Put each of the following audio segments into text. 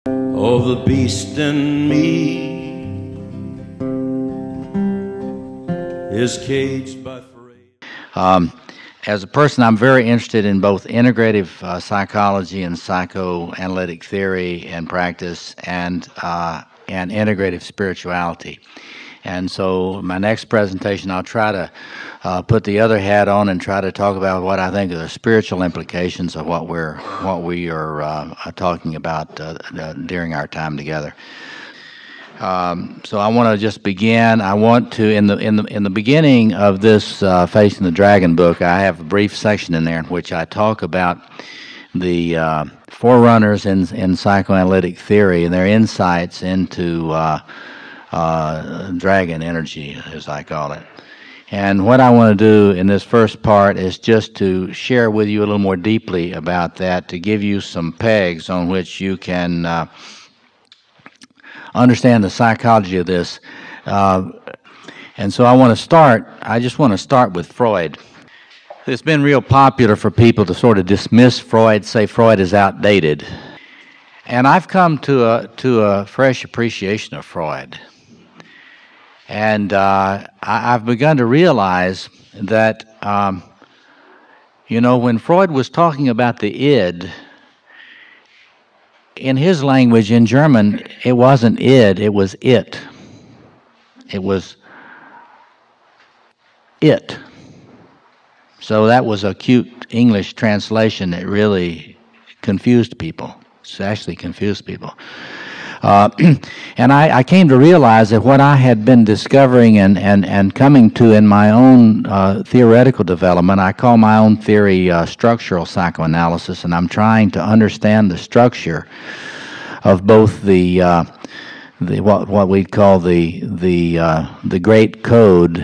Oh, the beast in me is caged by Freud. As a person, I'm very interested in both integrative psychology and psychoanalytic theory and practice, and integrative spirituality. And so, my next presentation, I'll try to put the other hat on and try to talk about what I think are the spiritual implications of what we are talking about during our time together. So I want to just begin. I want to in the beginning of this Facing the Dragon book, I have a brief section in there in which I talk about the forerunners in psychoanalytic theory and their insights into dragon energy, as I call it. And what I want to do in this first part is just to share with you a little more deeply about that, to give you some pegs on which you can understand the psychology of this. And so I just want to start with Freud. It's been real popular for people to sort of dismiss Freud, say Freud is outdated. And I've come to a fresh appreciation of Freud. And I've begun to realize that, when Freud was talking about the id, in his language, in German, it wasn't id, it was it. It was it. So that was a cute English translation that really confused people. It actually confused people. And I came to realize that what I had been discovering and coming to in my own theoretical development, I call my own theory structural psychoanalysis, and I'm trying to understand the structure of both the what we call the great code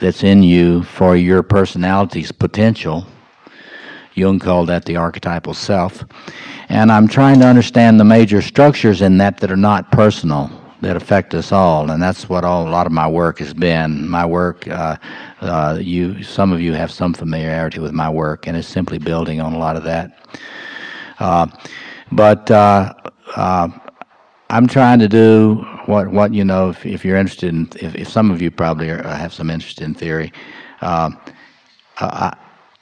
that's in you for your personality's potential. Jung called that the archetypal self. And I'm trying to understand the major structures in that are not personal, that affect us all. And that's what a lot of my work has been. My work, some of you have some familiarity with my work, and it's simply building on a lot of that. But I'm trying to do what if you're interested in, if some of you probably have some interest in theory,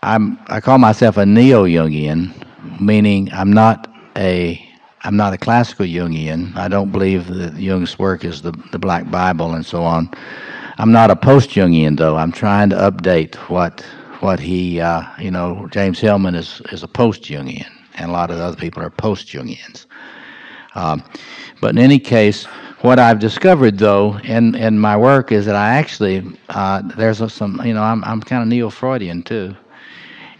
I call myself a neo-Jungian, meaning I'm not a classical Jungian. I don't believe that Jung's work is the Black Bible and so on. I'm not a post-Jungian, though. I'm trying to update what he, James Hillman is a post-Jungian, and a lot of other people are post-Jungians. But in any case, what I've discovered, though, in my work is that I actually, there's some, I'm kind of neo-Freudian, too,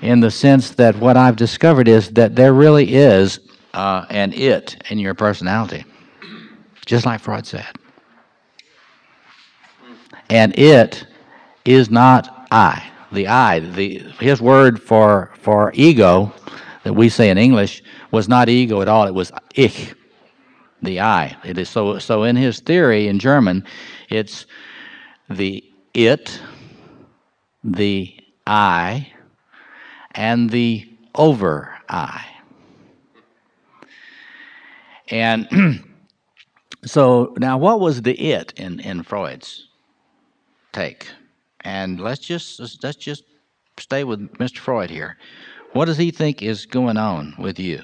in the sense that what I've discovered is that there really is an it in your personality, just like Freud said. And it is not I. The I, his word for ego that we say in English was not ego at all. It was ich, the I. It is so in his theory in German, it's the it, the I, and the over I. And so now, what was the it in Freud's take? And let's just stay with Mr. Freud here. What does he think is going on with you?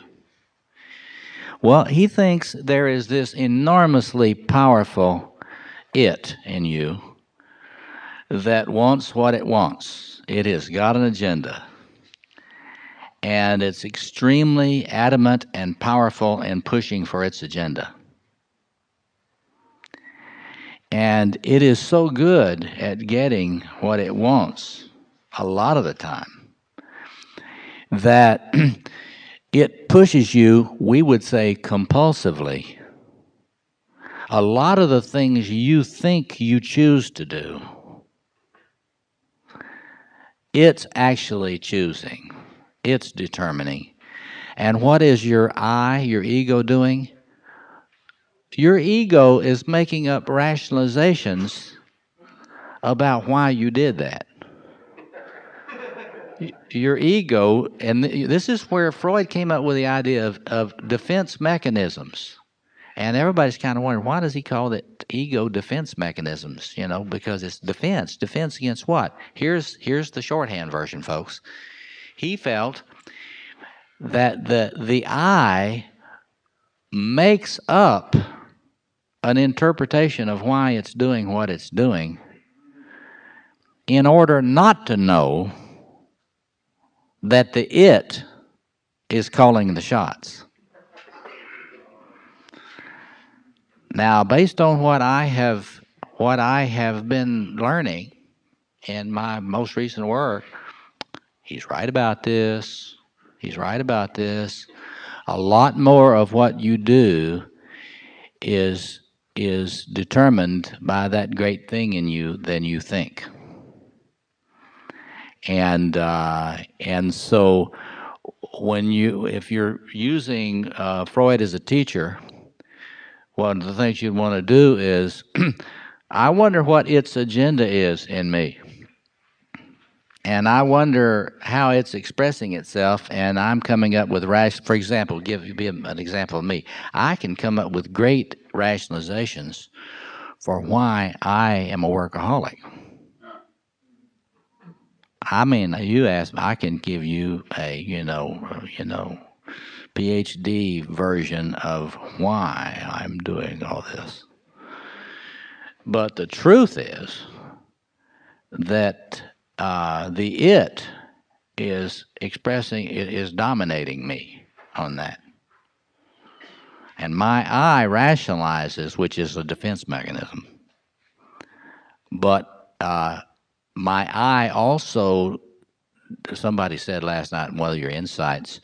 Well, he thinks there is this enormously powerful it in you that wants what it wants. It has got an agenda. And it's extremely adamant and powerful in pushing for its agenda. And it is so good at getting what it wants a lot of the time that it pushes you, we would say, compulsively. A lot of the things you think you choose to do, it's actually choosing. It's determining. And what is your I, your ego, doing? Your ego is making up rationalizations about why you did that. Your ego, and this is where Freud came up with the idea of defense mechanisms. And everybody's kind of wondering, why does he call it ego defense mechanisms? You know, because it's defense. Defense against what? Here's the shorthand version, folks. He felt that the I makes up an interpretation of why it's doing what it's doing in order not to know that the it is calling the shots. Now, based on what I have been learning in my most recent work, he's right about this. He's right about this. A lot more of what you do is determined by that great thing in you than you think. And so if you're using Freud as a teacher, one of the things you'd want to do is, I wonder what its agenda is in me. And I wonder how it's expressing itself, and I'm coming up with for example, give you an example of me. I can come up with great rationalizations for why I am a workaholic. I mean, you ask, I can give you a, PhD version of why I'm doing all this. But the truth is that the it is dominating me on that. And my I rationalizes, which is a defense mechanism. But my I also, somebody said last night in one of your insights,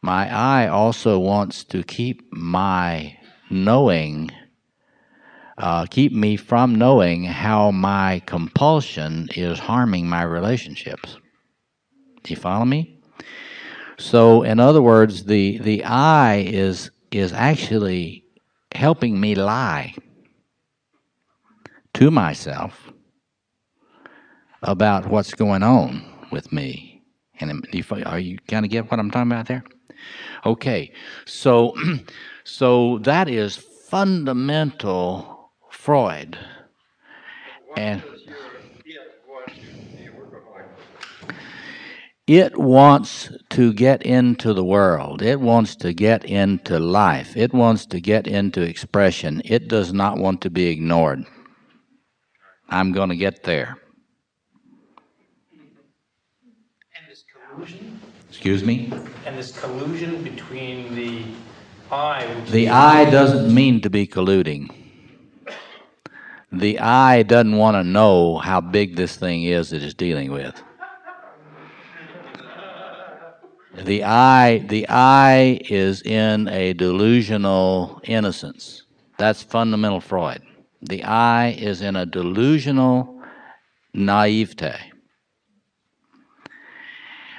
my I also wants to keep my knowing, keep me from knowing how my compulsion is harming my relationships. Do you follow me? So, in other words, the I is actually helping me lie to myself about what's going on with me. And are you kind of get what I'm talking about there? Okay, so that is fundamental Freud. And it wants to get into the world. It wants to get into life. It wants to get into expression. It does not want to be ignored. I'm going to get there. And this collusion? Excuse me? And this collusion between the I... The I doesn't mean to be colluding. The I doesn't want to know how big this thing is that it's dealing with. The I is in a delusional innocence. That's fundamental Freud. The I is in a delusional naivete.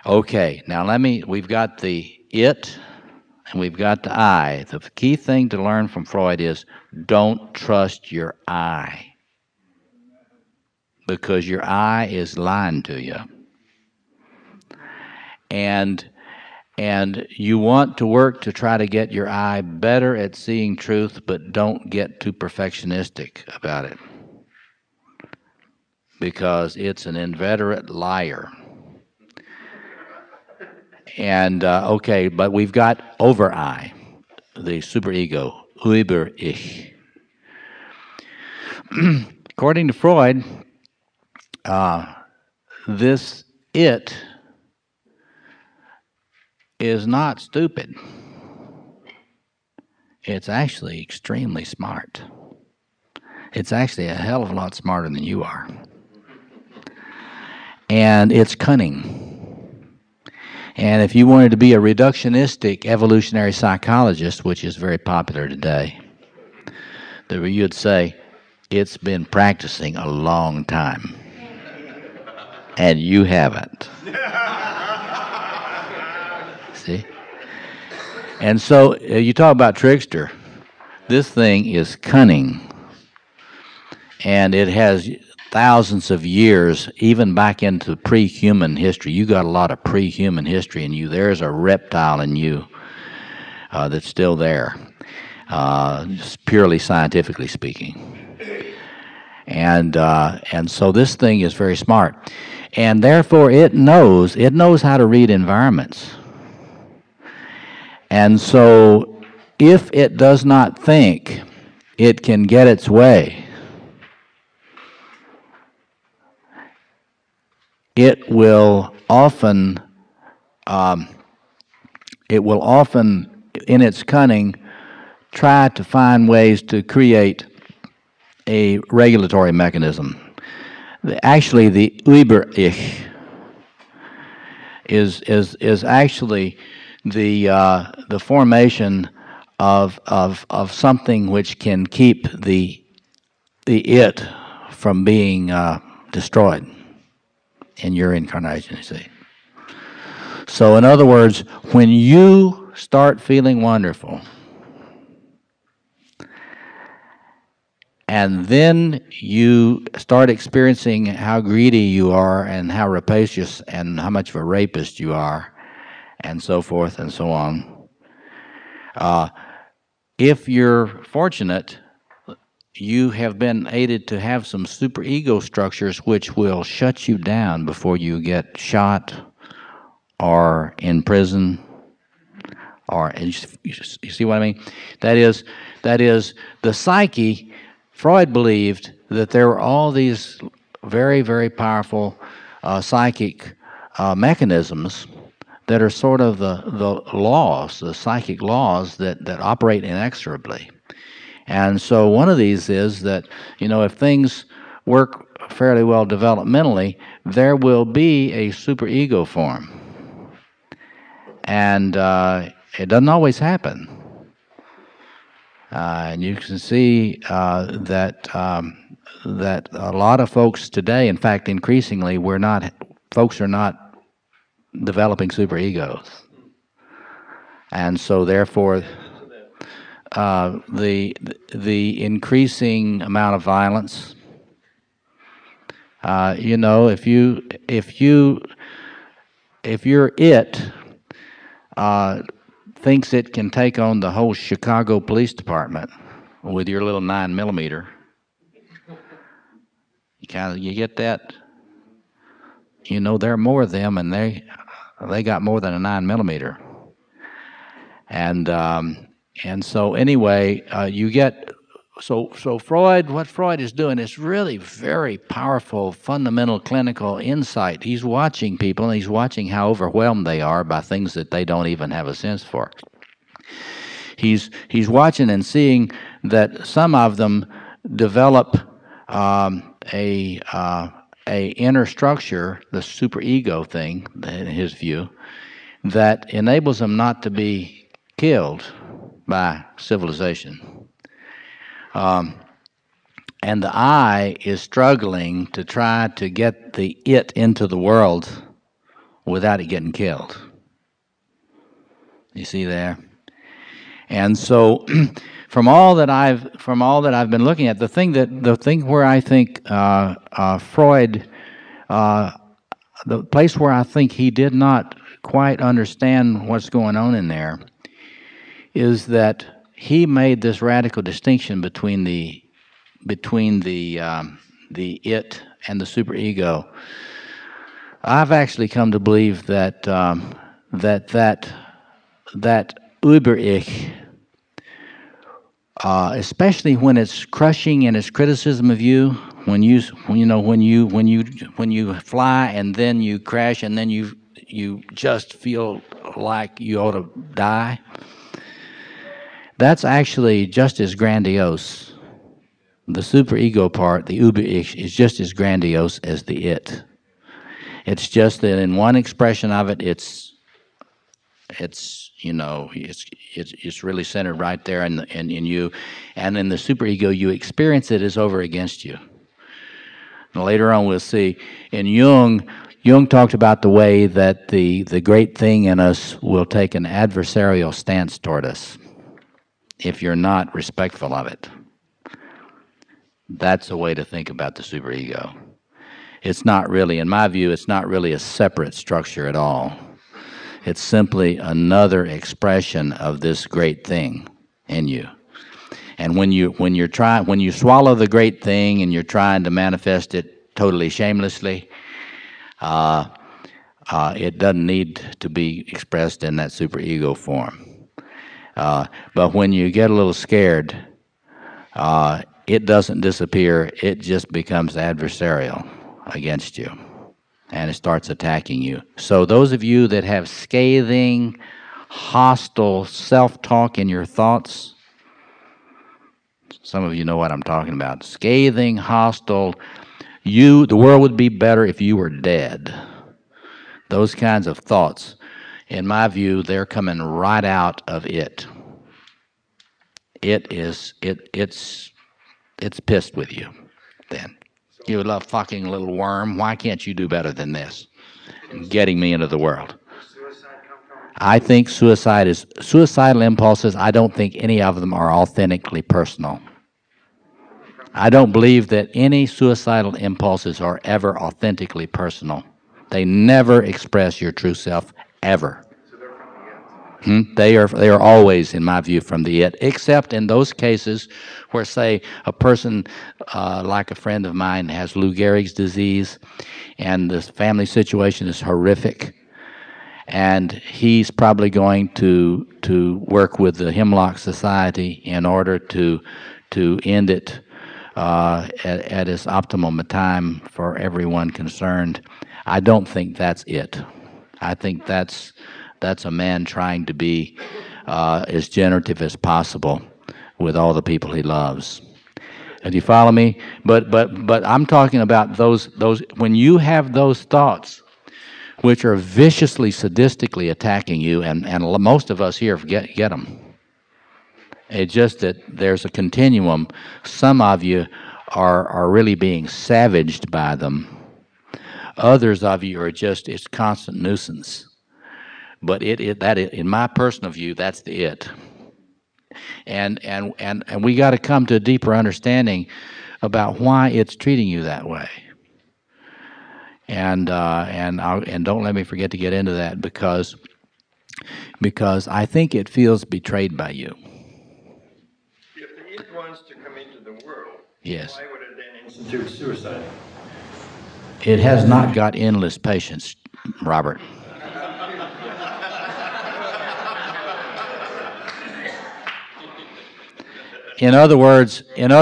Okay, now we've got the it and we've got the I. The key thing to learn from Freud is don't trust your I, because your I is lying to you. And you want to work to try to get your I better at seeing truth, but don't get too perfectionistic about it, because it's an inveterate liar. And, okay, but we've got over-I, the superego, Über-Ich. According to Freud, this it is not stupid. It's actually extremely smart. It's actually a hell of a lot smarter than you are. And it's cunning. And if you wanted to be a reductionistic evolutionary psychologist, which is very popular today, you'd say, it's been practicing a long time. And you haven't. See? And so you talk about trickster. This thing is cunning. And it has thousands of years, even back into pre-human history. You got a lot of pre-human history in you. There's a reptile in you that's still there. just purely scientifically speaking. And so this thing is very smart, and therefore it knows how to read environments. And so if it does not think it can get its way, it will often in its cunning try to find ways to create a regulatory mechanism. Actually, the Über-Ich is actually the formation of something which can keep the it from being destroyed in your incarnation, you see. So in other words, when you start feeling wonderful, and then you start experiencing how greedy you are and how rapacious and how much of a rapist you are, and so forth and so on. If you're fortunate, you have been aided to have some superego structures which will shut you down before you get shot or in prison. Or you see what I mean? That is the psyche. Freud believed that there were all these very, very powerful psychic mechanisms that are sort of the laws, the psychic laws that operate inexorably. And so one of these is that, if things work fairly well developmentally, there will be a superego form. And it doesn't always happen. And you can see that a lot of folks today, in fact, increasingly, folks are not developing superegos, and so therefore, the increasing amount of violence. If you're thinks it can take on the whole Chicago Police Department with your little 9mm. You get that? There are more of them, and they got more than a 9mm. And so anyway, you get so Freud. What Freud is doing is really very powerful, fundamental clinical insight. He's watching people, and he's watching how overwhelmed they are by things that they don't even have a sense for. He's watching and seeing that some of them develop a inner structure, the superego thing, in his view, that enables them not to be killed by civilization. And the I is struggling to try to get the it into the world without it getting killed. You see there? And so, from all that I've been looking at, the thing where I think Freud, the place where I think he did not quite understand what's going on in there, is that he made this radical distinction between the it and the superego. I've actually come to believe that that Über-Ich, especially when it's crushing in its criticism of you, when you fly and then you crash and then you just feel like you ought to die, that's actually just as grandiose. The superego part, the Über-Ich, is just as grandiose as the it. It's just that in one expression of it, it's really centered right there in you, and in the superego, you experience it as over against you. And later on, we'll see in Jung talked about the way that the great thing in us will take an adversarial stance toward us if you're not respectful of it. That's a way to think about the superego. It's not really, in my view, it's not really a separate structure at all. It's simply another expression of this great thing in you. And when you swallow the great thing and you're trying to manifest it totally shamelessly, it doesn't need to be expressed in that superego form. But when you get a little scared, it doesn't disappear. It just becomes adversarial against you, and it starts attacking you. So those of you that have scathing, hostile self-talk in your thoughts, some of you know what I'm talking about. Scathing, hostile, the world would be better if you were dead. Those kinds of thoughts, in my view, they're coming right out of it. It's pissed with you then. You little fucking little worm, why can't you do better than this? Getting me into the world. I think suicidal impulses, I don't think any of them are authentically personal. I don't believe that any suicidal impulses are ever authentically personal. They never express your true self, ever. They are always, in my view, from the it, except in those cases where, say, a person like a friend of mine has Lou Gehrig's disease, and the family situation is horrific, and he's probably going to work with the Hemlock Society in order to end it at its optimum time for everyone concerned. I don't think that's it. I think that's a man trying to be as generative as possible with all the people he loves. Do you follow me? But I'm talking about those when you have those thoughts, which are viciously, sadistically attacking you, and most of us here get them. It's just that there's a continuum. Some of you are really being savaged by them. Others of you are just, it's constant nuisance. But in my personal view, that's the it. And we got to come to a deeper understanding about why it's treating you that way. And don't let me forget to get into that because I think it feels betrayed by you. If the it wants to come into the world, yes, why would it then institute suicide? It has not got endless patience, Robert. In other words, Jung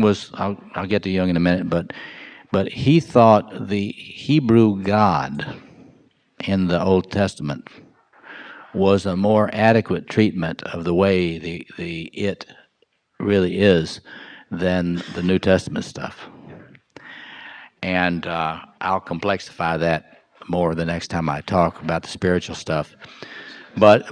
was. I'll get to Jung in a minute, but he thought the Hebrew God in the Old Testament was a more adequate treatment of the way the it really is than the New Testament stuff. And I'll complexify that more the next time I talk about the spiritual stuff. But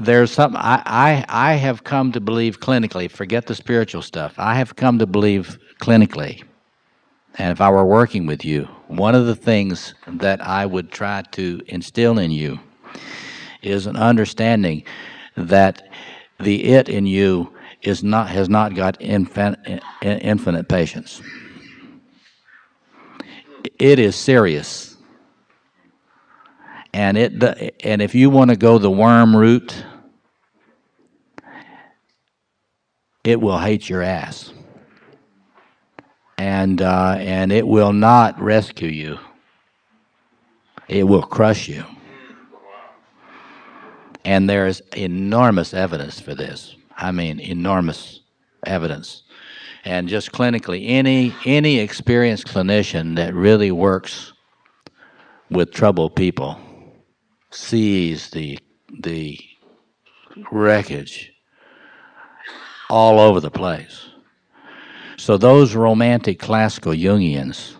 there's something I have come to believe clinically. Forget the spiritual stuff. I have come to believe clinically, and if I were working with you, one of the things that I would try to instill in you is an understanding that the it in you has not got infinite patience. It is serious. And if you want to go the worm route, it will hate your ass, and it will not rescue you. It will crush you. And there is enormous evidence for this. I mean, enormous evidence. And just clinically, any experienced clinician that really works with troubled people sees the wreckage all over the place. So those romantic classical Jungians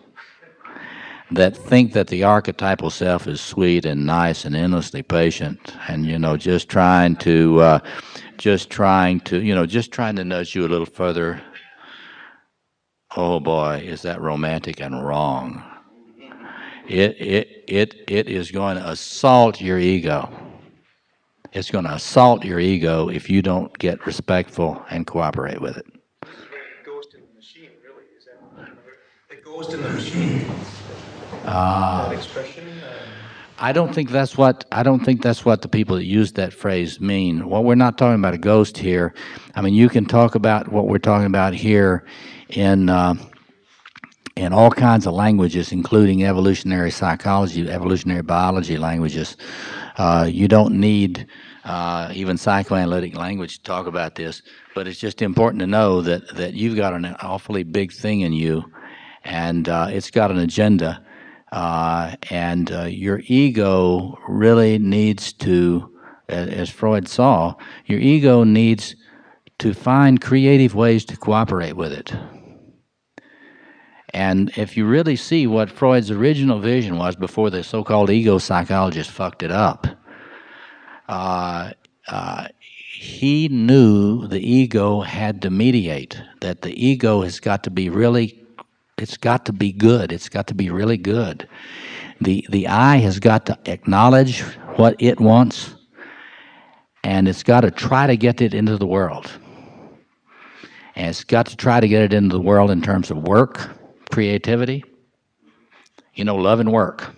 that think that the archetypal self is sweet and nice and endlessly patient, and just trying to nudge you a little further. Oh boy, is that romantic and wrong. It is going to assault your ego. It's going to assault your ego if you don't get respectful and cooperate with it. This is where the ghost in the machine, really, is that the ghost in the machine? That expression? I don't think that's what the people that use that phrase mean. Well, we're not talking about a ghost here. I mean, you can talk about what we're talking about here in all kinds of languages, including evolutionary psychology, evolutionary biology languages. You don't need even psychoanalytic language to talk about this, but it's just important to know that you've got an awfully big thing in you, and it's got an agenda. And your ego really needs to, as Freud saw, your ego needs to find creative ways to cooperate with it. And if you really see what Freud's original vision was before the so-called ego psychologist fucked it up, he knew the ego had to mediate, that the ego has got to be really, it's got to be good, it's got to be really good. The I has got to acknowledge what it wants, and it's got to try to get it into the world. And it's got to try to get it into the world in terms of work, creativity, love and work.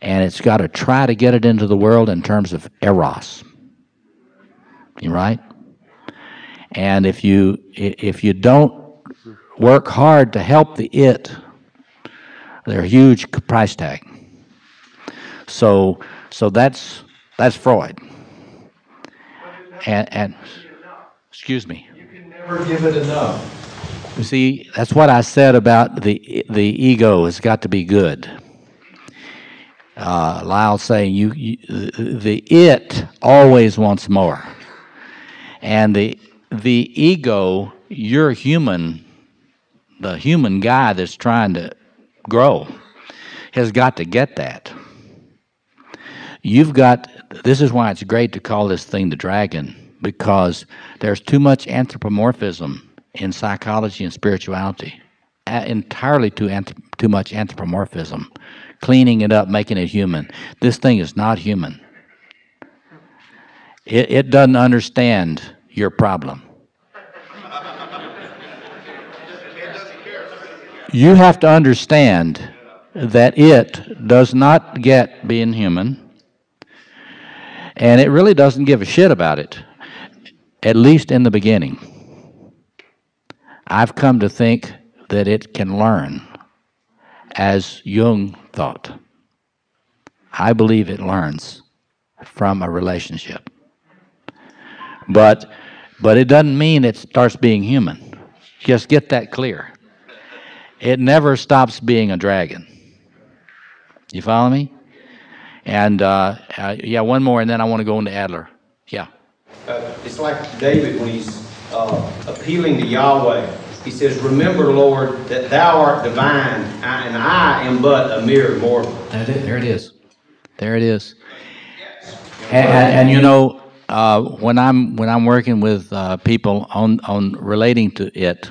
And it's got to try to get it into the world in terms of eros. You right? And if you don't work hard to help the it, there's a huge price tag. So that's Freud. And excuse me. You can never give it enough. You see, that's what I said about the ego has got to be good. Lyle's saying the it always wants more, and the ego, you're human, the human guy that's trying to grow, has got to get that. This is why it's great to call this thing the dragon, because there's too much anthropomorphism in psychology and spirituality, entirely too much anthropomorphism, cleaning it up, making it human. This thing is not human. It doesn't understand your problem. You have to understand that it does not get being human, and it really doesn't give a shit about it, at least in the beginning. I've come to think that it can learn, as Jung thought. I believe it learns from a relationship. But it doesn't mean it starts being human. Just get that clear. It never stops being a dragon. You follow me? And yeah, one more, and then I want to go into Adler. Yeah. It's like David when he's appealing to Yahweh. He says, "Remember, Lord, that Thou art divine, and I am but a mere mortal." There it is. There it is. And when I'm working with people on relating to it,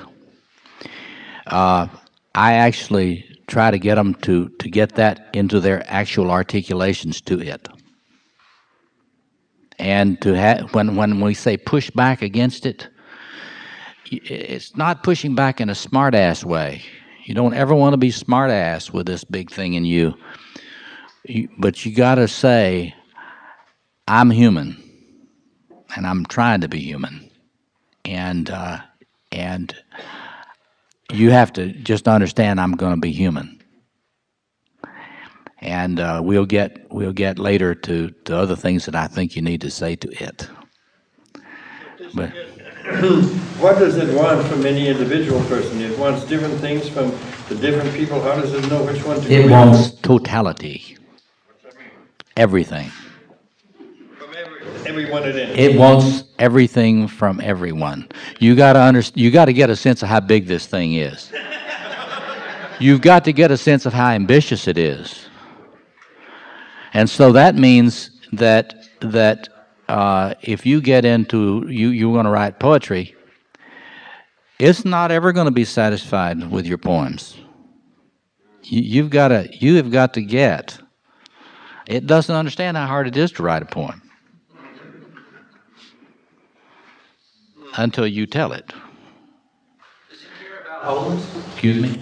I actually try to get them to get that into their actual articulations to it. And to when we say push back against it, it's not pushing back in a smart-ass way. You don't ever want to be smart-ass with this big thing in you. But you got to say, I'm human, and I'm trying to be human. And you have to just understand I'm going to be human. And we'll get later to other things that I think you need to say to it. But What does it want from any individual person? It wants different things from the different people. How does it know which one to go it with? wants totality, everything. From everyone it is. It wants everything from everyone. You got to get a sense of how big this thing is. You've got to get a sense of how ambitious it is. And so that means that if you get into you want to write poetry, it's not ever going to be satisfied with your poems. You have got to get. It doesn't understand how hard it is to write a poem until you tell it. Wholeness? Excuse me?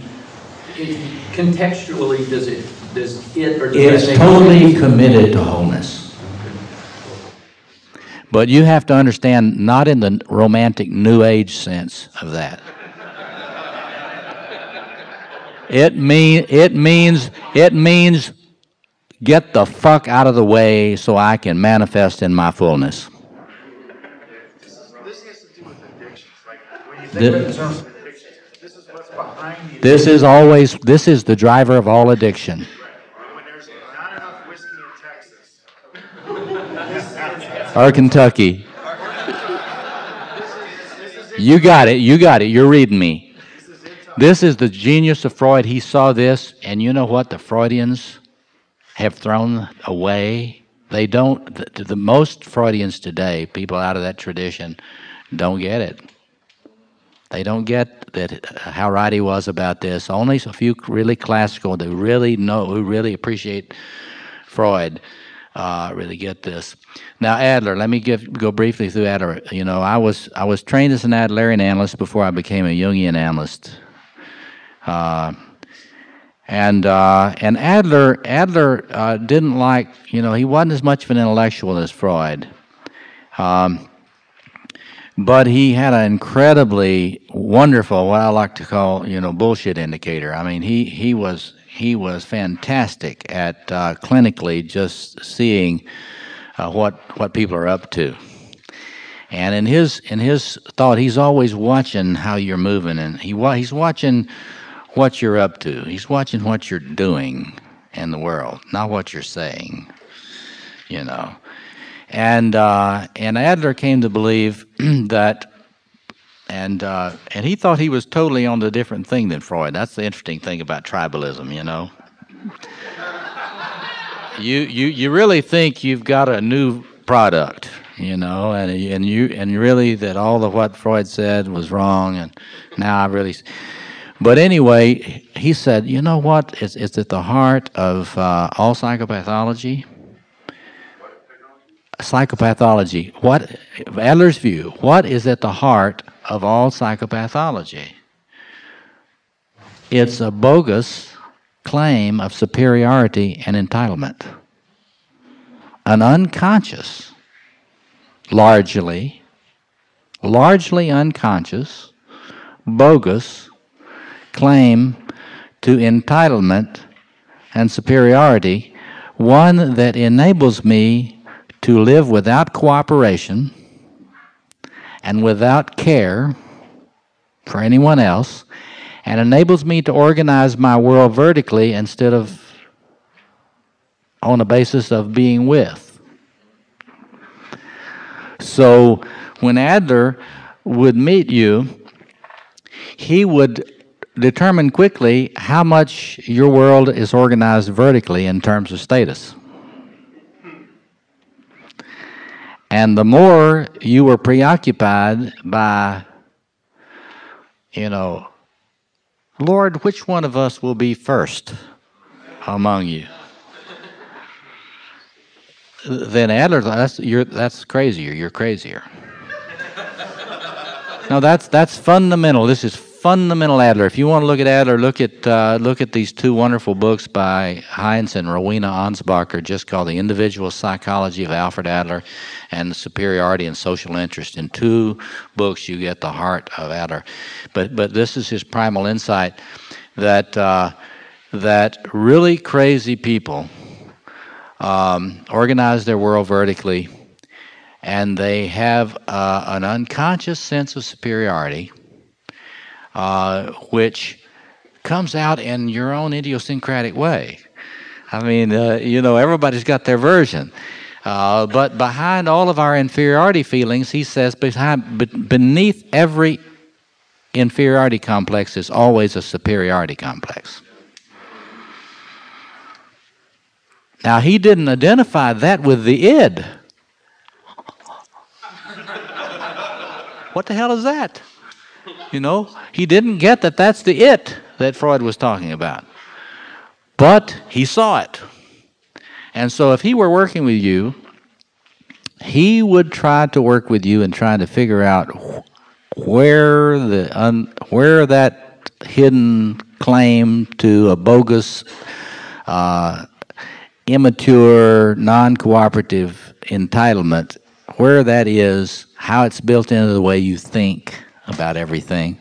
Contextually, does it does it, or does It's that totally committed to wholeness. But you have to understand, not in the romantic New Age sense of that. It means get the fuck out of the way so I can manifest in my fullness. This has to do with addictions. Like when you think about the terms of addictions, this is what's behind the This is the driver of all addiction. when there's not enough whiskey in Texas. Or Kentucky. You got it. You're reading me. This is the genius of Freud. He saw this, and you know what the Freudians have thrown away? They don't, the most Freudians today, people out of that tradition, don't get it. They don't get that how right he was about this. Only a few really classical that really know, who really appreciate Freud, really get this. Now Adler, let me go briefly through Adler. You know, I was trained as an Adlerian analyst before I became a Jungian analyst. And Adler didn't like, you know, he wasn't as much of an intellectual as Freud. But he had an incredibly wonderful, what I like to call, you know, bullshit indicator. I mean, he was fantastic at clinically just seeing what people are up to. And in his thought, he's always watching how you're moving, and he's watching what you're up to. He's watching what you're doing in the world, not what you're saying, you know. And Adler came to believe that, and he thought he was totally on the different thing than Freud. That's the interesting thing about tribalism, you know. You really think you've got a new product, you know, and really that all of what Freud said was wrong, and now I really. But anyway, he said, you know what? It's at the heart of all psychopathology. Psychopathology. What, Adler's view, what is at the heart of all psychopathology? It's a bogus claim of superiority and entitlement. An unconscious, largely unconscious, bogus claim to entitlement and superiority, one that enables me to live without cooperation and without care for anyone else, and enables me to organize my world vertically instead of on a basis of being with. So when Adler would meet you, he would determine quickly how much your world is organized vertically in terms of status. And the more you were preoccupied by, you know, Lord, which one of us will be first among you? Then Adler, that's crazier. You're crazier. No, that's fundamental. This is fundamental Adler. If you want to look at Adler, look at these two wonderful books by Heinz and Rowena Ansbacher, just called The Individual Psychology of Alfred Adler and Superiority and Social Interest. In two books, you get the heart of Adler. But this is his primal insight that really crazy people organize their world vertically, and they have an unconscious sense of superiority, which comes out in your own idiosyncratic way. I mean, you know, everybody's got their version. But behind all of our inferiority feelings, he says, beneath every inferiority complex is always a superiority complex. Now, he didn't identify that with the id. What the hell is that? You know, he didn't get that that's the it that Freud was talking about. But he saw it. And so if he were working with you, he would try to work with you and try to figure out where that hidden claim to a bogus immature, non-cooperative entitlement, where that is, how it's built into the way you think about everything,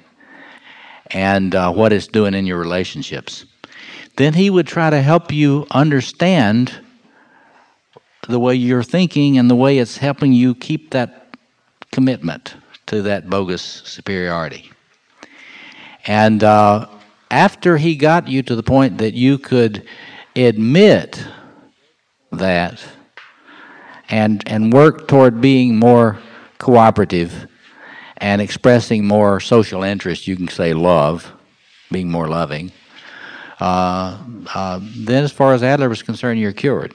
and what it's doing in your relationships. Then he would try to help you understand the way you're thinking and the way it's helping you keep that commitment to that bogus superiority. And after he got you to the point that you could admit that and work toward being more cooperative and expressing more social interest, you can say love, being more loving, then as far as Adler was concerned, you're cured.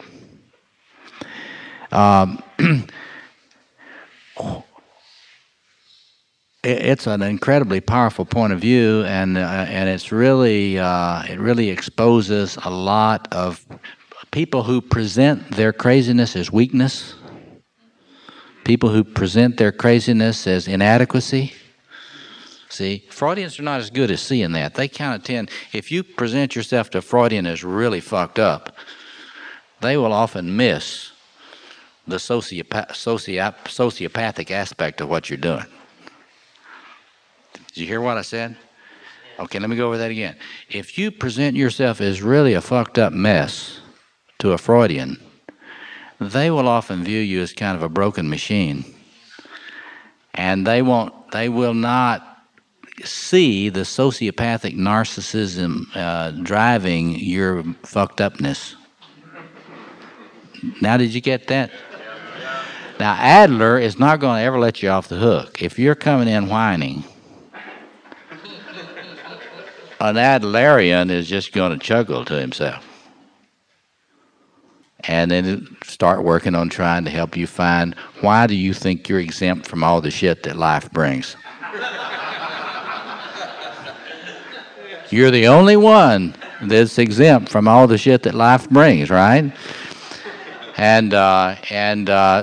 It's an incredibly powerful point of view, and it's really it really exposes a lot of people who present their craziness as weakness, people who present their craziness as inadequacy. See, Freudians are not as good as seeing that. They kind of tend, if you present yourself to a Freudian as really fucked up, they will often miss the sociopathic aspect of what you're doing. Did you hear what I said? Okay, let me go over that again. If you present yourself as really a fucked up mess to a Freudian, they will often view you as kind of a broken machine. And they will not see the sociopathic narcissism driving your fucked upness. Now, did you get that? Now, Adler is not going to ever let you off the hook. If you're coming in whining, an Adlerian is just going to chuckle to himself. And then start working on trying to help you find, why do you think you're exempt from all the shit that life brings? You're the only one that's exempt from all the shit that life brings, right? And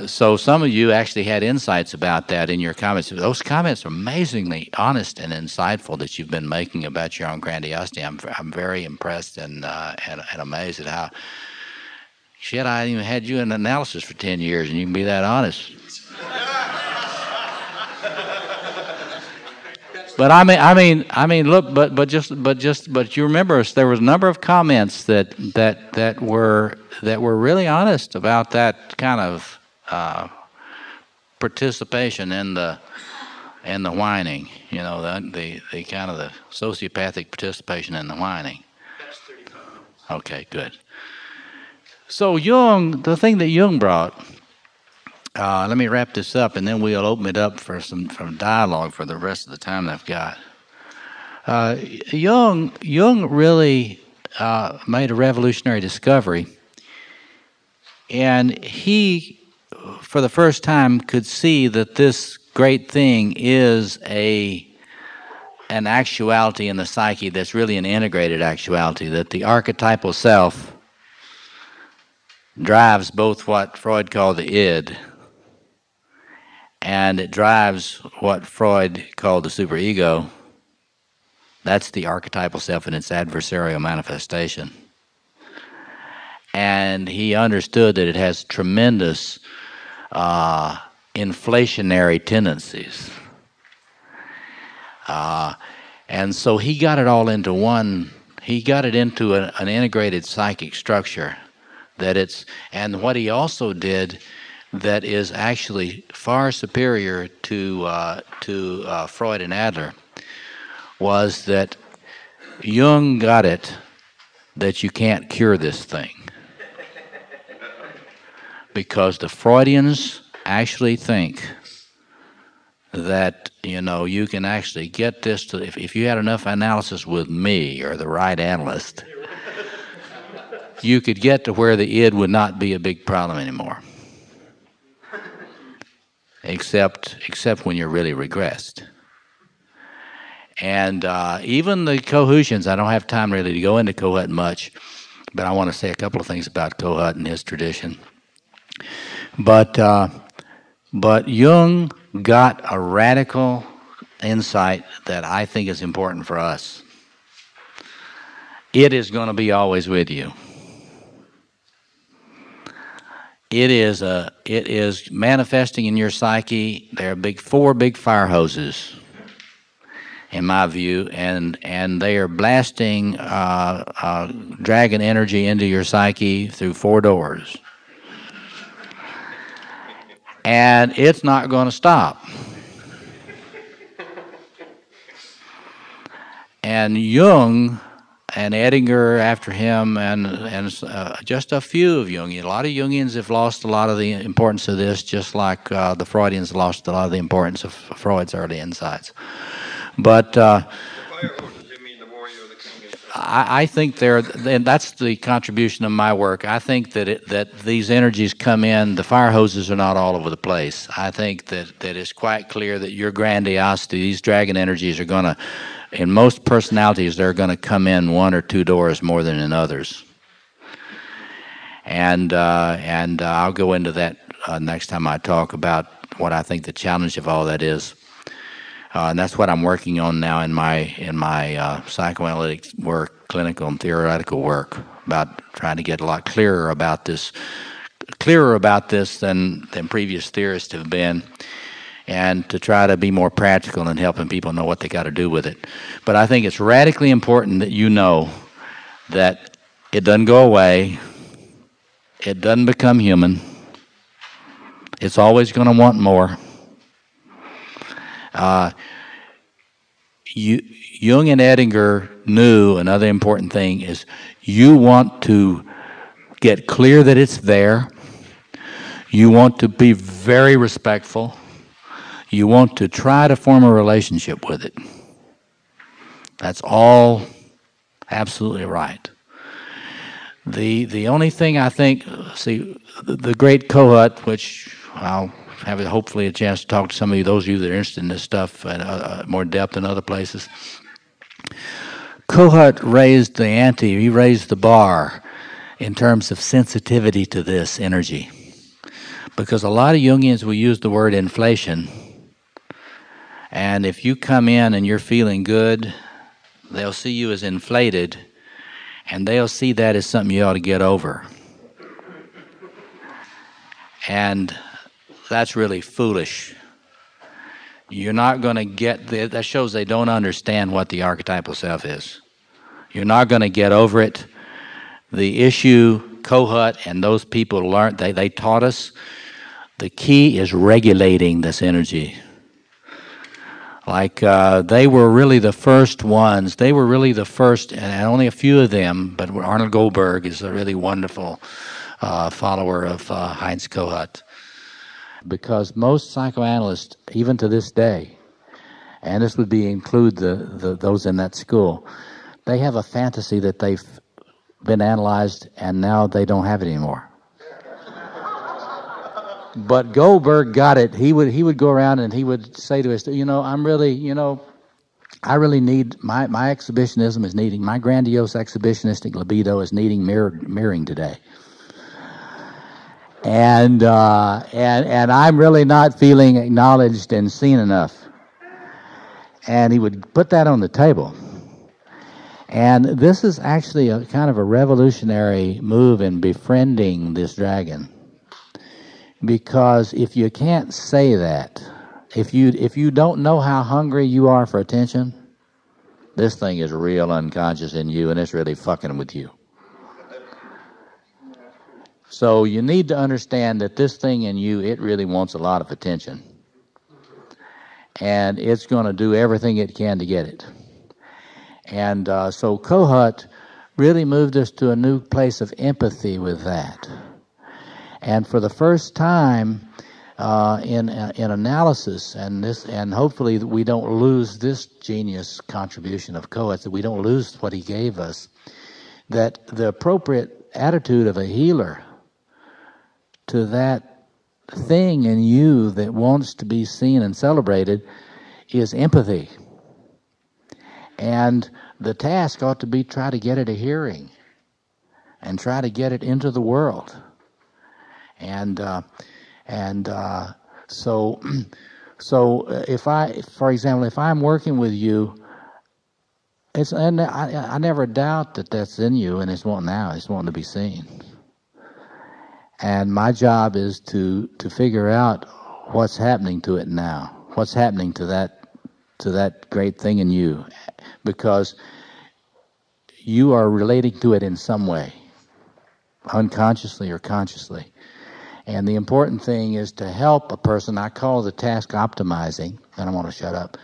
so some of you actually had insights about that in your comments. Those comments are amazingly honest and insightful that you've been making about your own grandiosity. I'm very impressed and amazed at how, shit, I even had you in analysis for 10 years and you can be that honest. But I mean, look, but you remember there was a number of comments that were really honest about that kind of participation in the whining. You know, the kind of the sociopathic participation in the whining. Okay, good. So Jung, the thing that Jung brought. Let me wrap this up, and then we'll open it up for some dialogue for the rest of the time I've got. Jung really made a revolutionary discovery, and he, for the first time, could see that this great thing is an actuality in the psyche that's really an integrated actuality, that the archetypal self drives both what Freud called the id, and it drives what Freud called the superego. That's the archetypal self in its adversarial manifestation. And he understood that it has tremendous inflationary tendencies. And so he got it all into one, he got it into an integrated psychic structure that it's, and what he also did that is actually far superior to Freud and Adler was that Jung got it that you can't cure this thing. Because the Freudians actually think that, you know, you can actually get this to, if you had enough analysis with me or the right analyst, you could get to where the id would not be a big problem anymore. Except when you're really regressed. And even the Kohutians, I don't have time really to go into Kohut much, but I want to say a couple of things about Kohut and his tradition. But Jung got a radical insight that I think is important for us. It is going to be always with you. it is manifesting in your psyche. There are four big fire hoses, in my view, and they are blasting dragon energy into your psyche through four doors, and it's not going to stop. And Jung and Edinger after him, and just a few of Jungian. A lot of Jungians have lost a lot of the importance of this, just like the Freudians lost a lot of the importance of Freud's early insights. But I think and that's the contribution of my work. I think that these energies come in. The fire hoses are not all over the place. I think that it's quite clear that your grandiosity, these dragon energies, are going to, in most personalities, they're going to come in one or two doors more than in others. And I'll go into that next time I talk about what I think the challenge of all that is. And that's what I'm working on now in my psychoanalytic work, clinical and theoretical work, about trying to get a lot clearer about this than previous theorists have been, and to try to be more practical in helping people know what they got to do with it. But I think it's radically important that you know that it doesn't go away, it doesn't become human, it's always going to want more. Jung and Edinger knew another important thing is you want to get clear that it's there, you want to be very respectful, you want to try to form a relationship with it. That's all absolutely right. The only thing I think, the great Kohut, which I'll have hopefully a chance to talk to some of you, those of you that are interested in this stuff at more depth in other places. Kohut raised the ante, he raised the bar in terms of sensitivity to this energy. Because a lot of Jungians will use the word inflation, and if you come in and you're feeling good, they'll see you as inflated, and they'll see that as something you ought to get over. And that's really foolish. You're not going to get, that shows they don't understand what the archetypal self is. You're not going to get over it. The issue, Kohut and those people learned, they taught us, the key is regulating this energy. Like they were really the first ones, and only a few of them, but Arnold Goldberg is a really wonderful follower of Heinz Kohut. Because most psychoanalysts, even to this day, and this would include those in that school, they have a fantasy that they've been analyzed and now they don't have it anymore. But Goldberg got it. He would go around and he would say to us, I really need, my exhibitionism is needing, my grandiose exhibitionistic libido is needing mirroring today. And I'm really not feeling acknowledged and seen enough. And he would put that on the table. And this is actually a kind of a revolutionary move in befriending this dragon. Because if you can't say that, if you don't know how hungry you are for attention, this thing is real unconscious in you and it's really fucking with you. So you need to understand that this thing in you, it really wants a lot of attention. And it's going to do everything it can to get it. And so Kohut really moved us to a new place of empathy with that. And for the first time in analysis, and hopefully we don't lose this genius contribution of Kohut, that we don't lose what he gave us, that the appropriate attitude of a healer to that thing in you that wants to be seen and celebrated is empathy. And the task ought to be try to get it a hearing and try to get it into the world. And so for example, if I'm working with you, and I never doubt that that's in you, and it's wanting to be seen. And my job is to figure out what's happening to it now. What's happening to that great thing in you, because you are relating to it in some way, unconsciously or consciously. And the important thing is to help a person. I call the task optimizing, and I want to shut up.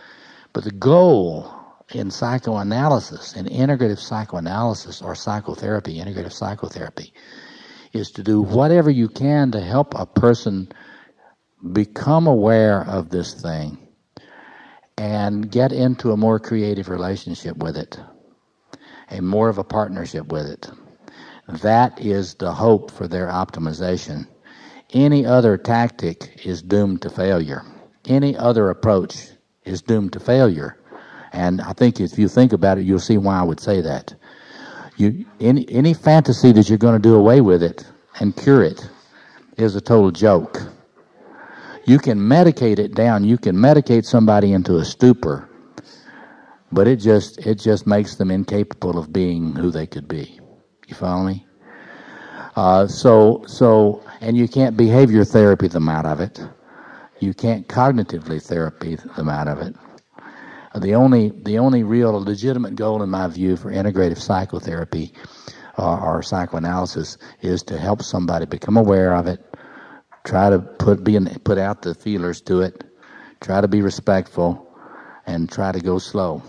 But the goal in psychoanalysis, in integrative psychoanalysis or psychotherapy, integrative psychotherapy, is to do whatever you can to help a person become aware of this thing and get into a more creative relationship with it, a more of a partnership with it. That is the hope for their optimization. Any other tactic is doomed to failure. Any other approach is doomed to failure. And I think if you think about it, you'll see why I would say that. Any fantasy that you're going to do away with it and cure it is a total joke. You can medicate it down. You can medicate somebody into a stupor, but it just makes them incapable of being who they could be. You follow me? And you can't behavior therapy them out of it. You can't cognitively therapy them out of it. The only real legitimate goal, in my view, for integrative psychotherapy or psychoanalysis is to help somebody become aware of it, try to put out the feelers to it, try to be respectful, and try to go slow.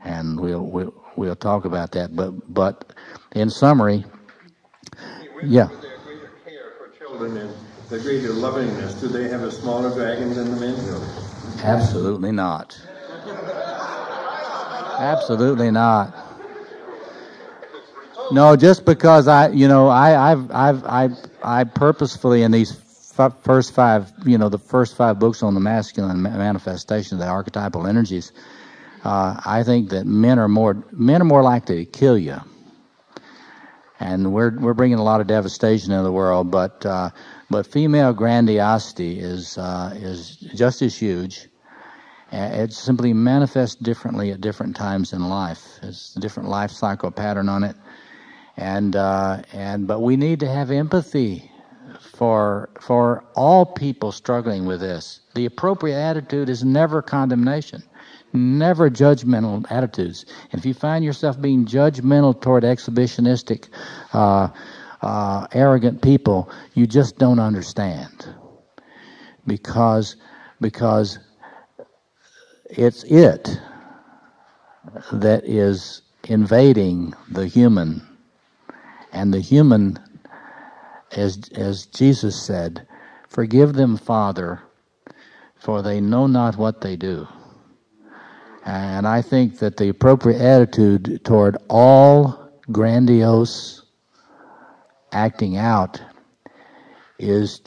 And we'll talk about that. But in summary, yeah. With their greater care for children and the greater lovingness, do they have a smaller dragon than the men? Absolutely not. Absolutely not. No, just because I purposefully in these first five, the first five books on the masculine manifestation, the archetypal energies, I think that men are more likely to kill you, and we're bringing a lot of devastation into the world. But female grandiosity is just as huge. It simply manifests differently at different times in life. It's a different life cycle pattern on it, but we need to have empathy for all people struggling with this. The appropriate attitude is never condemnation, never judgmental attitudes. And if you find yourself being judgmental toward exhibitionistic, arrogant people, you just don't understand, because it's it that is invading the human. And the human, as Jesus said, "Forgive them, Father, for they know not what they do." And I think that the appropriate attitude toward all grandiose acting out is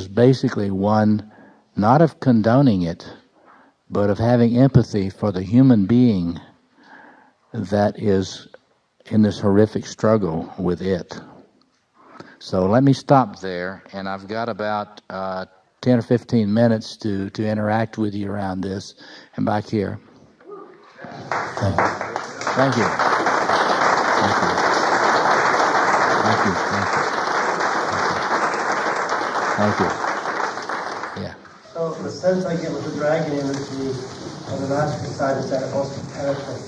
basically one not of condoning it, but of having empathy for the human being that is in this horrific struggle with it. So let me stop there, and I've got about 10 or 15 minutes to interact with you around this. And back here. Thank you. Thank you. Thank you. Thank you. Thank you. Thank you. Yeah. So the sense I get with the dragon energy on the masculine side is that it wants to penetrate.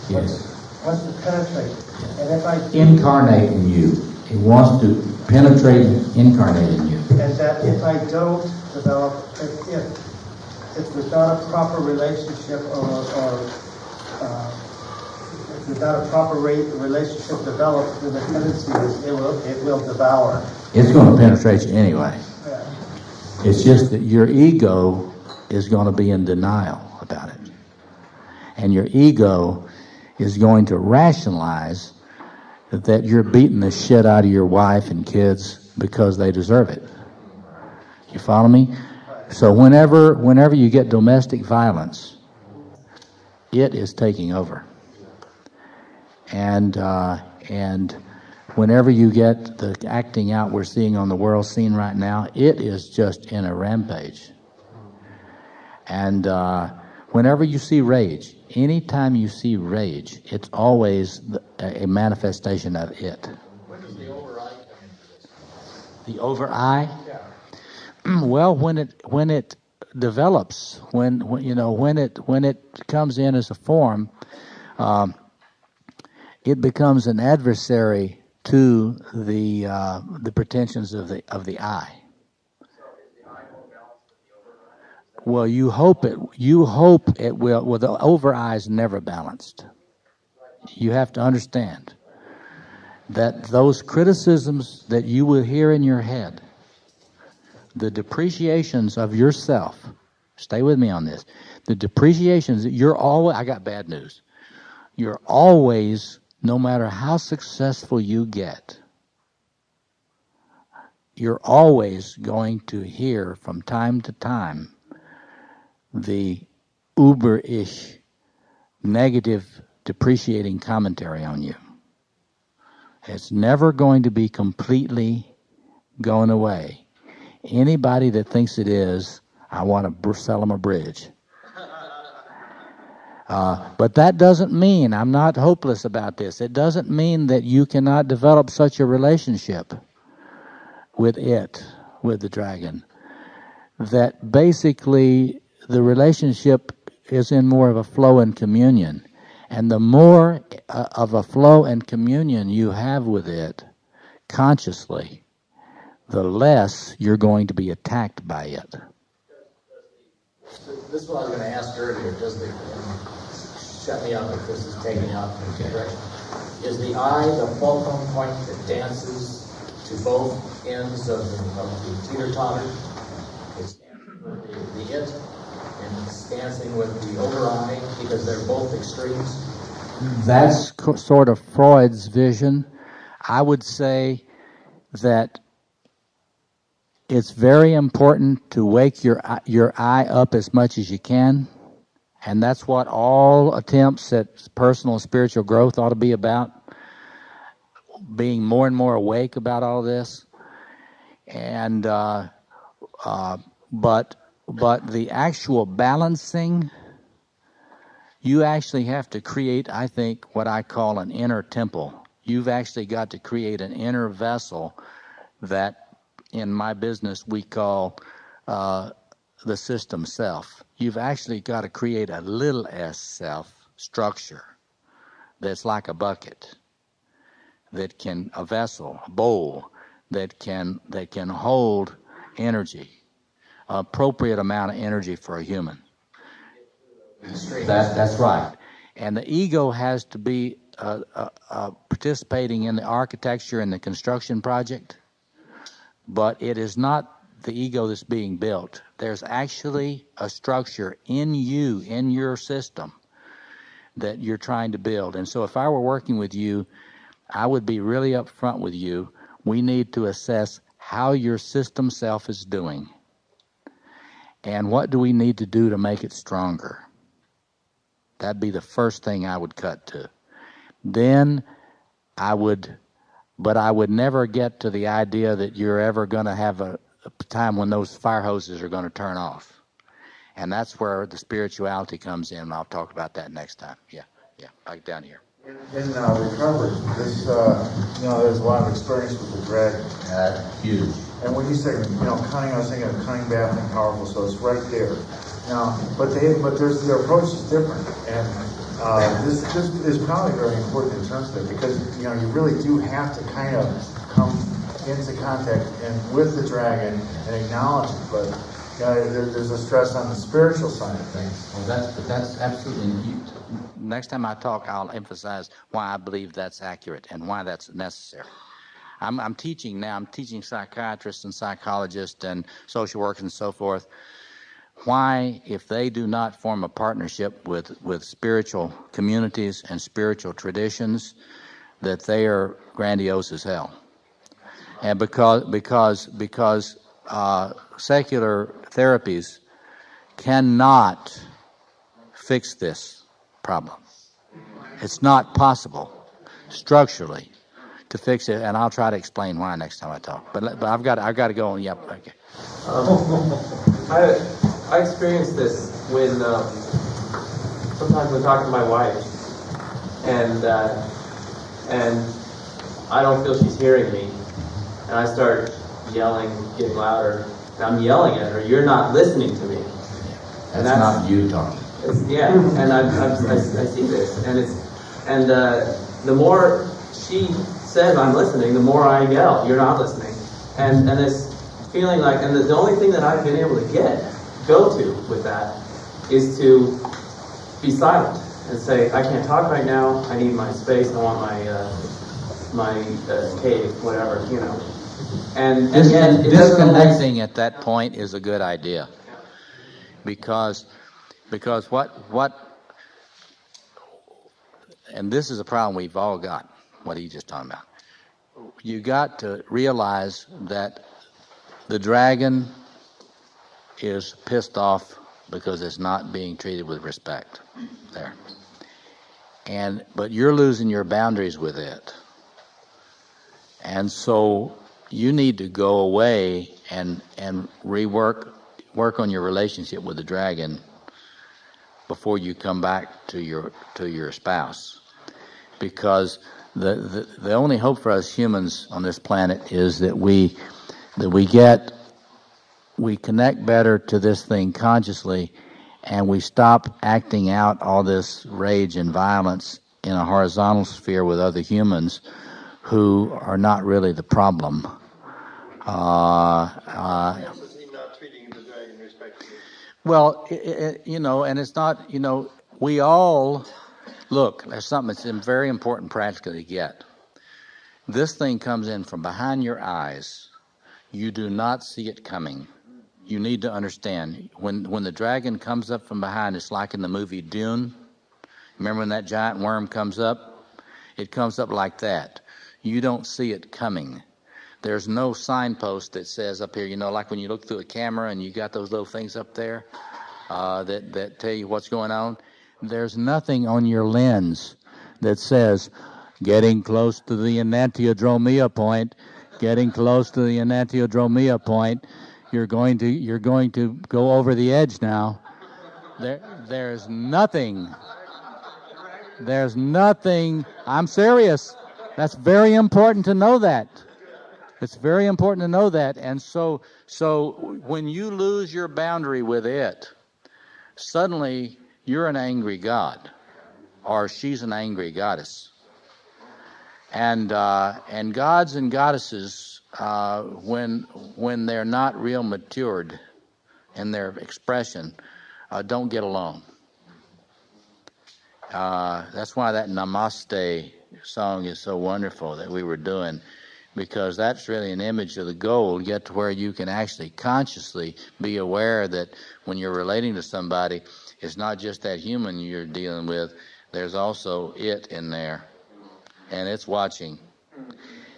Yes. Wants to penetrate. And if I incarnate in you. It wants to penetrate and incarnate in you. And that if I don't develop, if there's not a proper relationship if there's not a proper relationship developed, then the tendency is it will devour. It's going to penetrate you anyway. Yeah. It's just that your ego is going to be in denial about it. And your ego is going to rationalize that you're beating the shit out of your wife and kids because they deserve it. You follow me? So whenever you get domestic violence, it is taking over. And whenever you get the acting out we're seeing on the world scene right now, it is just in a rampage. And whenever you see rage, anytime you see rage, it's always a manifestation of it. What is the overriding The over I? Well, when it develops, when it comes in as a form, it becomes an adversary to the pretensions of the I. Well, you hope it will. Well, the over I is never balanced. You have to understand that those criticisms that you will hear in your head, the depreciations of yourself, stay with me on this, the depreciations, I got bad news. You're always, no matter how successful you get, you're always going to hear from time to time the uber-ish negative depreciating commentary on you. It's never going to be completely going away. Anybody that thinks it is, I want to sell them a bridge. But that doesn't mean, I'm not hopeless about this, it doesn't mean that you cannot develop such a relationship with the dragon, that basically the relationship is in more of a flow and communion. And the more of a flow and communion you have with it consciously, the less you're going to be attacked by it. This is what I was going to ask earlier. Shut me up if this is taking out in the direction. Is the I the fulcrum point that dances to both ends of the teeter-totter? It's dancing with the it, and it's dancing with the over-I, because they're both extremes? That's sort of Freud's vision. I would say that it's very important to wake your I up as much as you can. And that's what all attempts at personal spiritual growth ought to be about. Being more and more awake about all this. And, but the actual balancing, you actually have to create, I think, what I call an inner temple. You've actually got to create an inner vessel that, in my business, we call the system self. You've actually got to create a little s self structure that's like a bucket, a vessel, a bowl that can hold energy, appropriate amount of energy for a human. That's right. And the ego has to be participating in the architecture and the construction project, but it is not the ego that's being built. There's actually a structure in you, in your system, that you're trying to build. And so if I were working with you, I would be really upfront with you. We need to assess how your system self is doing. And what do we need to do to make it stronger? That'd be the first thing I would cut to. Then I would never get to the idea that you're ever going to have a time when those fire hoses are going to turn off. And that's where the spirituality comes in, and I'll talk about that next time. Yeah, right down here. In recovery, there's a lot of experience with the dragon. Huge. And when you say, cunning, I was thinking of cunning, baffling, powerful, so it's right there. Now, but their approach is different, and this is probably very important in terms of it, because you really do have to kind of come into contact and with the dragon and acknowledge it. But there's a stress on the spiritual side of things. Well, that's absolutely. Next time I talk, I'll emphasize why I believe that's accurate and why that's necessary. I'm teaching now. I'm teaching psychiatrists and psychologists and social workers and so forth. Why, if they do not form a partnership with spiritual communities and spiritual traditions, that they are grandiose as hell. And because secular therapies cannot fix this problem. It's not possible structurally to fix it, and I'll try to explain why next time I talk. But I've got to go. Yep. Okay. I experience this when sometimes when talking to my wife, and I don't feel she's hearing me, and I start yelling, getting louder. I'm yelling at her. You're not listening to me. And that's not you talking. Yeah, and I see this, and the more she says I'm listening, the more I yell, you're not listening, and this feeling like, and the only thing that I've been able to go to with that is to be silent and say, I can't talk right now. I need my space. I want my cave, whatever, you know. And yet disconnecting at that point is a good idea, because what, and this is a problem we've all got, what he's just talking about. You got to realize that the dragon is pissed off because it's not being treated with respect there. But you're losing your boundaries with it. And so you need to go away and work on your relationship with the dragon before you come back to your spouse. Because the only hope for us humans on this planet is that we connect better to this thing consciously, and we stop acting out all this rage and violence in a horizontal sphere with other humans who are not really the problem. Well, and it's not, we all, look, there's something that's very important practically to get. This thing comes in from behind your eyes. You do not see it coming. You need to understand, when the dragon comes up from behind, it's like in the movie Dune. Remember when that giant worm comes up? It comes up like that. You don't see it coming. There's no signpost that says up here, like when you look through a camera and you got those little things up there that tell you what's going on. There's nothing on your lens that says, getting close to the enantiodromia point, getting close to the enantiodromia point, you're going to go over the edge now. There's nothing. I'm serious. That's very important to know that. It's very important to know that. And so when you lose your boundary with it, suddenly you're an angry god, or she's an angry goddess. And gods and goddesses, when they're not real matured in their expression, don't get along. That's why that Namaste song is so wonderful that we were doing, because that's really an image of the goal, get to where you can actually consciously be aware that when you're relating to somebody, it's not just that human you're dealing with, there's also it in there, and it's watching.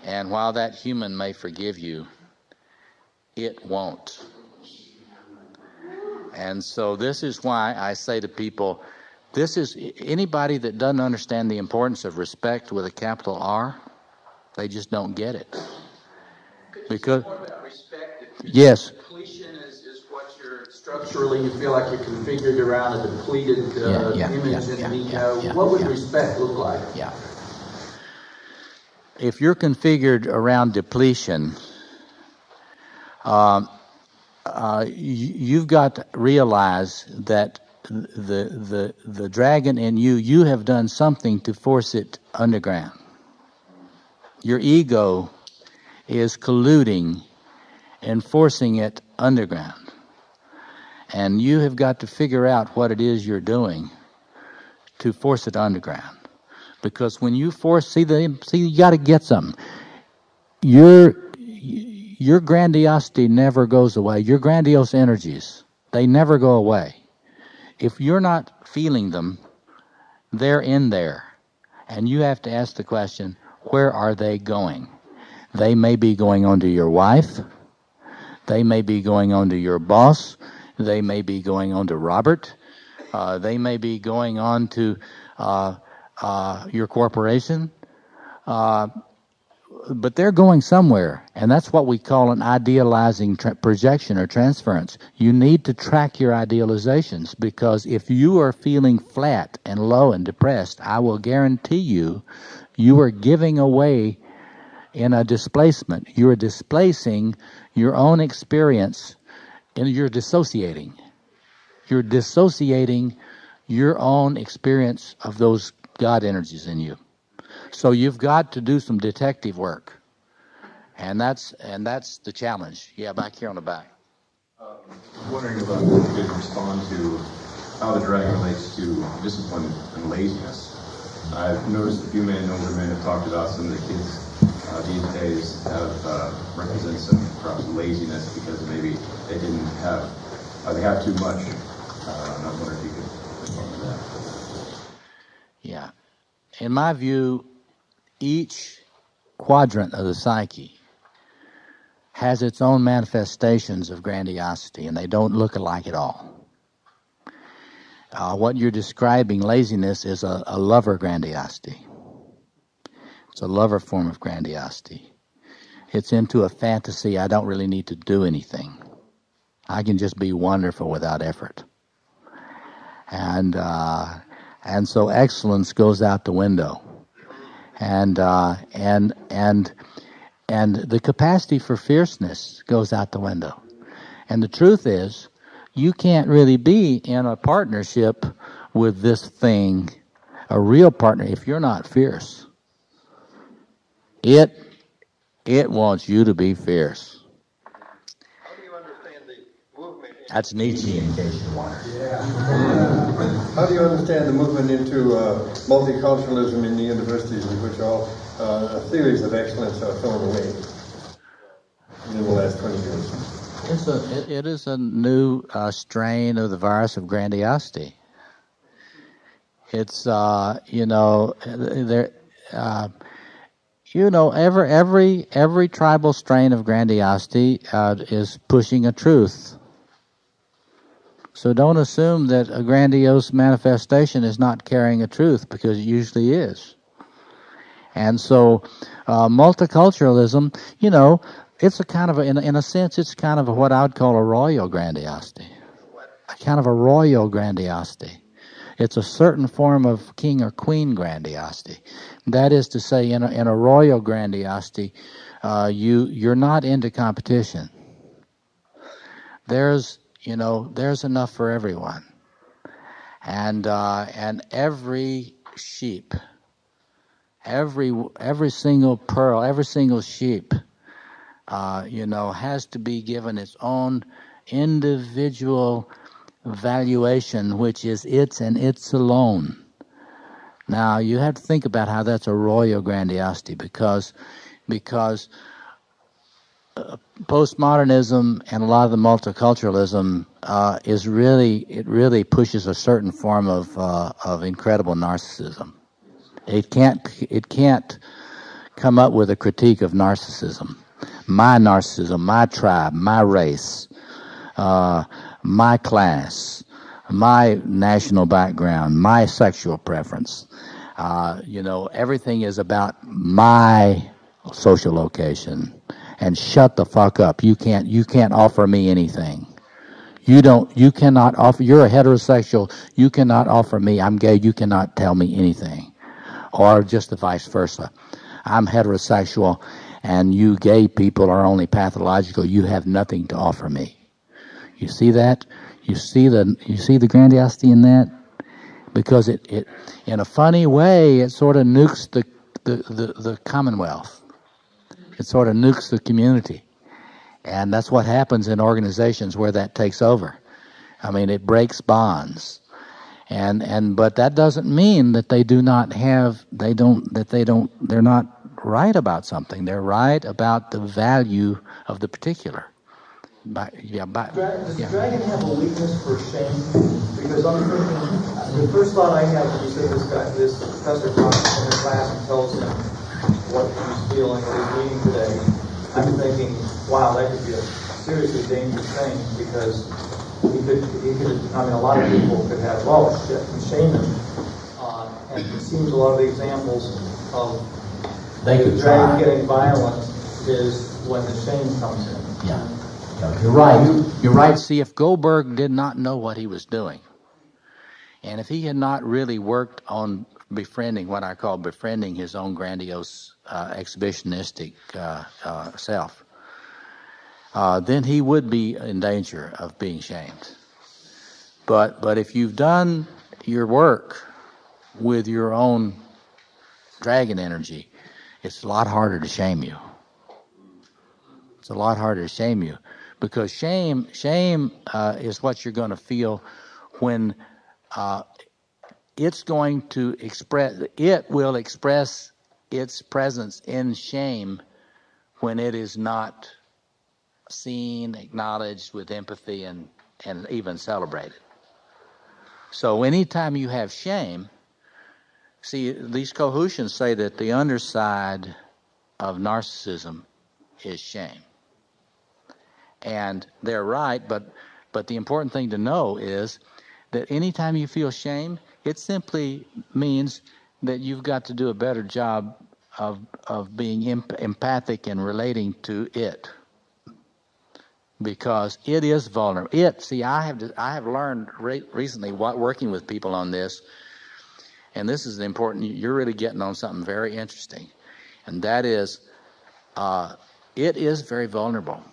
And while that human may forgive you, it won't. And so this is why I say to people, this is anybody that doesn't understand the importance of respect with a capital R, they just don't get it. Because about respect, yes. Depletion is what you're structurally, you feel like you're configured around a depleted image. What would respect look like? Yeah. If you're configured around depletion, you've got to realize that the dragon in you have done something to force it underground. Your ego is colluding and forcing it underground. And you have got to figure out what it is you're doing to force it underground. Because when you force, see, you got to get something. Your grandiosity never goes away. Your grandiose energies, they never go away. If you're not feeling them, they're in there. And you have to ask the question, where are they going? They may be going on to your wife. They may be going on to your boss. They may be going on to Robert. They may be going on to your corporation. But they're going somewhere, and that's what we call an idealizing projection or transference. You need to track your idealizations, because if you are feeling flat and low and depressed, I will guarantee you are giving away in a displacement. You're displacing your own experience, and you're dissociating. You're dissociating your own experience of those God energies in you. So you've got to do some detective work. And that's the challenge. Yeah, back here on the back. I'm wondering about if you could respond to how the dragon relates to discipline and laziness. I've noticed a few older men have talked about some of the kids these days have represent some perhaps laziness because maybe they didn't have, they have too much. And I was wondering if you could respond to that. Yeah. In my view, each quadrant of the psyche has its own manifestations of grandiosity, and they don't look alike at all. What you're describing, laziness, is a lover grandiosity. It's a lover form of grandiosity. It's into a fantasy, I don't really need to do anything. I can just be wonderful without effort. And so excellence goes out the window. And the capacity for fierceness goes out the window. And the truth is, you can't really be in a partnership with this thing, a real partner, if you're not fierce. It wants you to be fierce. How do you understand the movement? That's Nietzsche, in case you're wondering. Yeah. How do you understand the movement into multiculturalism in the universities, in which all theories of excellence are thrown away in the last 20 years? It is a new strain of the virus of grandiosity. It's every tribal strain of grandiosity is pushing a truth. So don't assume that a grandiose manifestation is not carrying a truth, because it usually is. And so multiculturalism, it's a kind of, in a sense, it's kind of what I would call a royal grandiosity. A kind of a royal grandiosity. It's a certain form of king or queen grandiosity. That is to say, in a royal grandiosity, you're not into competition. There's enough for everyone. And every sheep, every single pearl, every single sheep, has to be given its own individual valuation, which is its and its alone. Now, you have to think about how that's a royal grandiosity, because postmodernism and a lot of the multiculturalism really pushes a certain form of incredible narcissism. It can't come up with a critique of narcissism. My narcissism, my tribe, my race, my class, my national background, my sexual preference. Everything is about my social location. And shut the fuck up. You can't offer me anything. You cannot offer, you're a heterosexual, you cannot offer me, I'm gay, you cannot tell me anything. Or just the vice versa. I'm heterosexual and you gay people are only pathological, you have nothing to offer me. You see that? You see the grandiosity in that? Because it in a funny way, it sort of nukes the commonwealth. It sort of nukes the community. And that's what happens in organizations where that takes over. I mean, it breaks bonds. But that doesn't mean that they're not right about something. They're right about the value of the particular. Does the dragon have a weakness for shame? Because I'm thinking, the first thought I had when you said this professor comes in the class and tells him what he's feeling or he's reading today, I'm thinking, wow, that could be a seriously dangerous thing, because he could, a lot of people could have, oh shit, and shame him. And it seems a lot of the examples of the dragon getting violent is when the shame comes in. Yeah. You're right. You're right. See, if Goldberg did not know what he was doing, and if he had not really worked on befriending what I call befriending his own grandiose exhibitionistic self, then he would be in danger of being shamed. But if you've done your work with your own dragon energy, it's a lot harder to shame you. It's a lot harder to shame you, because shame is what you're going to feel when it's going to express. It will express its presence in shame when it is not seen, acknowledged with empathy, and even celebrated. So anytime you have shame, see, these Cohoutians say that the underside of narcissism is shame. And they're right, but the important thing to know is that anytime you feel shame, it simply means that you've got to do a better job of being empathic and relating to it, because it is vulnerable. I have learned recently, working with people on this, and this is important. You're really getting on something very interesting, and that is, it is very vulnerable.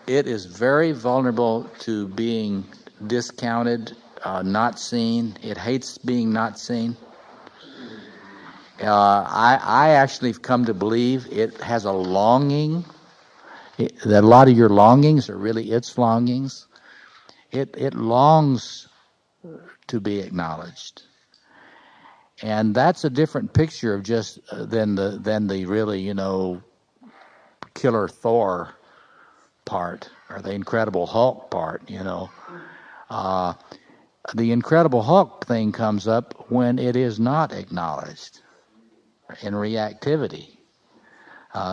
It is very vulnerable to being discounted, not seen. It hates being not seen. I actually have come to believe it has a longing, that a lot of your longings are really its longings. It longs to be acknowledged. And that's a different picture of just than the really, killer Thor part, or the Incredible Hulk part, The Incredible Hulk thing comes up when it is not acknowledged in reactivity.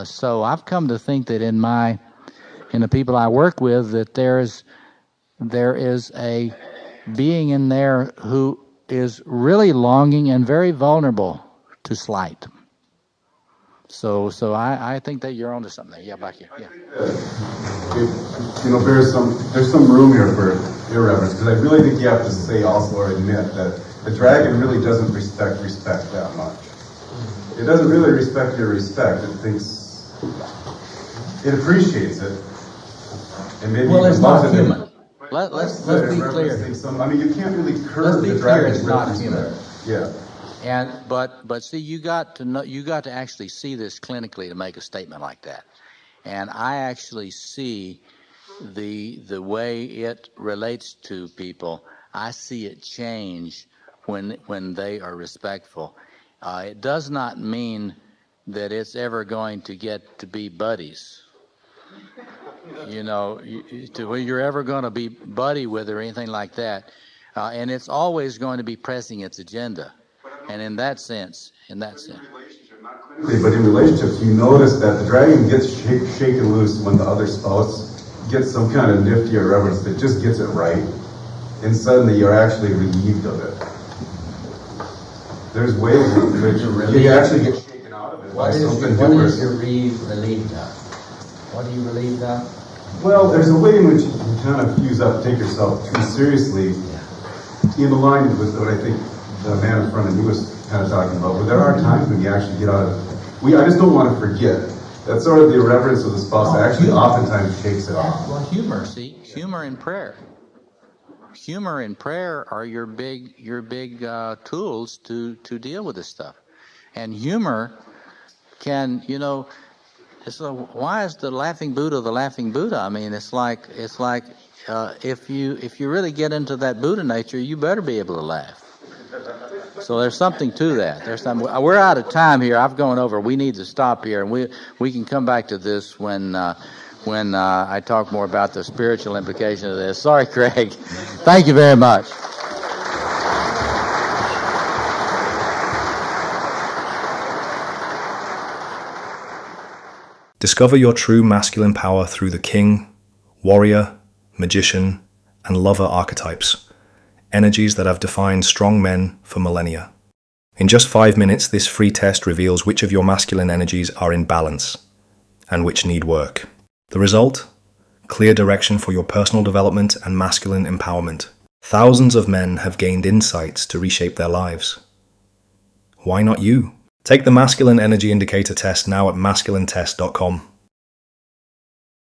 So I've come to think that in the people I work with, that there is a being in there who is really longing and very vulnerable to slight. So I think that you're onto something there. Yeah, back here. Yeah. There's some room here for irreverence, because I really think you have to say also, or admit, that the dragon really doesn't respect that much. It doesn't really respect your respect. It thinks it appreciates it, and maybe it's not loves human. Let's be clear. You can't really curb the dragon's it's not human. Yeah. But see, you got to actually see this clinically to make a statement like that. And I actually see the way it relates to people. I see it change when they are respectful. It does not mean that it's ever going to get to be buddies. To where you're ever going to be buddy with or anything like that. And it's always going to be pressing its agenda. And in that sense. But in relationships, you notice that the dragon gets shaken loose when the other spouse gets some kind of nifty irreverence that just gets it right, and suddenly you're actually relieved of it. There's ways in which you actually get shaken out of it by something humorous. What is your relieved of? What do you relieved of? Well, there's a way in which you can kind of take yourself too seriously, in line with what I think the man in front of me was kind of talking about. But there are times when you actually get out of it. I just don't want to forget. That's sort of the irreverence of the spouse that actually oftentimes shakes it off. Well, humor and prayer. Humor and prayer are your big tools to deal with this stuff. And humor can, why is the laughing Buddha the laughing Buddha? I mean, it's like if you really get into that Buddha nature, you better be able to laugh. So there's something to that. We're out of time here. I've gone over. We need to stop here, and we can come back to this when I talk more about the spiritual implication of this. Sorry, Craig. Thank you very much. Discover your true masculine power through the king, warrior, magician, and lover archetypes, energies that have defined strong men for millennia. In just 5 minutes, this free test reveals which of your masculine energies are in balance and which need work. The result? Clear direction for your personal development and masculine empowerment. Thousands of men have gained insights to reshape their lives. Why not you? Take the Masculine Energy Indicator test now at masculinetest.com.